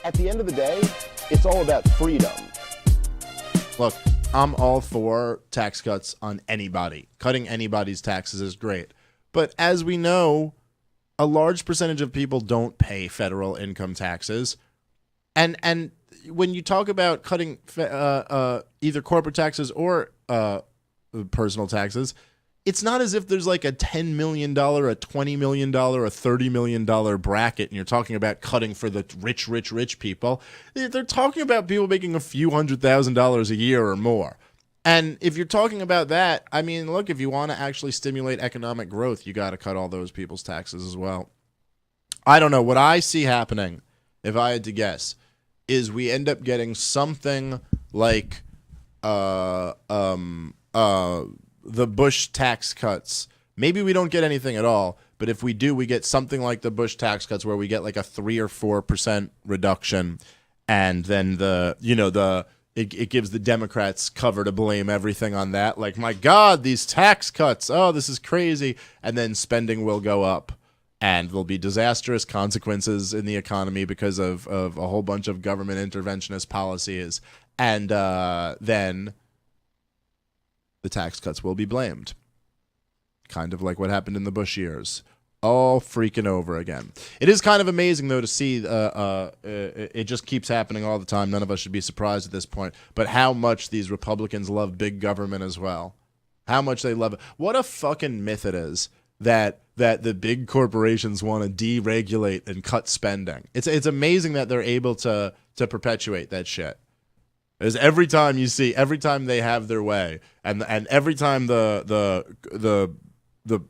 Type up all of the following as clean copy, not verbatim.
At the end of the day, it's all about freedom. Look, I'm all for tax cuts on anybody. Cutting anybody's taxes is great. But as we know, a large percentage of people don't pay federal income taxes. And when you talk about cutting either corporate taxes or personal taxes, it's not as if there's like a $10 million, a $20 million, a $30 million bracket, and you're talking about cutting for the rich people. They're talking about people making a few $100,000 a year or more. And if you're talking about that, I mean, look, if you want to actually stimulate economic growth, you got to cut all those people's taxes as well. I don't know. What I see happening, if I had to guess, is we end up getting something like the Bush tax cuts. Maybe we don't get anything at all, but if we do, we get something like the Bush tax cuts where we get like a 3 or 4% reduction, and then it gives the Democrats cover to blame everything on that. Like, my God, these tax cuts. Oh, this is crazy. And then spending will go up, and there'll be disastrous consequences in the economy because of a whole bunch of government interventionist policies. And then the tax cuts will be blamed. Kind of like what happened in the Bush years. All freaking over again. It is kind of amazing, though, to see it just keeps happening all the time. None of us should be surprised at this point. But how much these Republicans love big government as well. How much they love it. What a fucking myth it is that the big corporations want to deregulate and cut spending. It's amazing that they're able to perpetuate that shit. Because every time they have their way, and every time the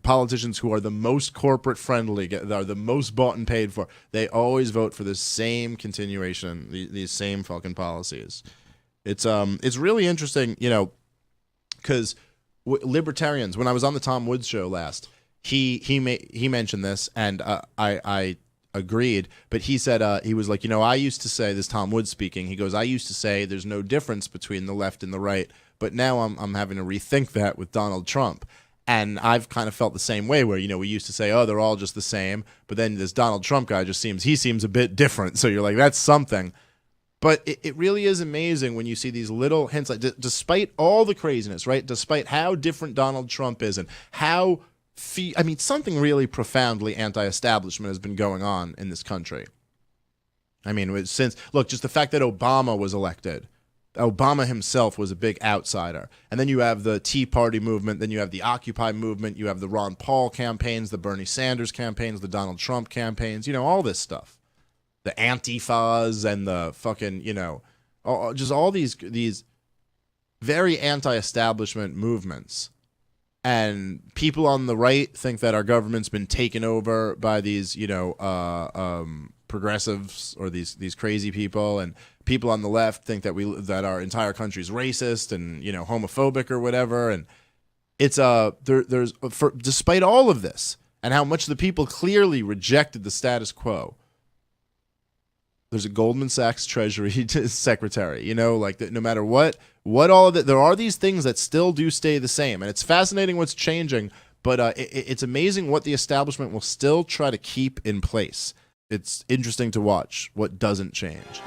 politicians who are the most corporate friendly, are the most bought and paid for, they always vote for the same continuation, these same fucking policies. It's really interesting, because libertarians. When I was on the Tom Woods show last, he mentioned this, and I agreed, but he said he was like, I used to say, this Tom Woods speaking, he goes, I used to say there's no difference between the left and the right, but now I'm having to rethink that with Donald Trump. And I've kind of felt the same way where, we used to say, oh, they're all just the same, but then this Donald Trump guy seems a bit different. So you're like, that's something. But it really is amazing when you see these little hints, like despite all the craziness, right? Despite how different Donald Trump is and how something really profoundly anti-establishment has been going on in this country. I mean, just the fact that Obama was elected. Obama himself was a big outsider. And then you have the Tea Party movement, then you have the Occupy movement, you have the Ron Paul campaigns, the Bernie Sanders campaigns, the Donald Trump campaigns, all this stuff. The Antifas and the fucking, just all these very anti-establishment movements. And people on the right think that our government's been taken over by these, progressives or these crazy people, and people on the left think that our entire country's racist and homophobic or whatever. And it's despite all of this and how much the people clearly rejected the status quo, there's a Goldman Sachs Treasury secretary, no matter what all of that, there are these things that still do stay the same. And it's fascinating what's changing, but it's amazing what the establishment will still try to keep in place. It's interesting to watch what doesn't change.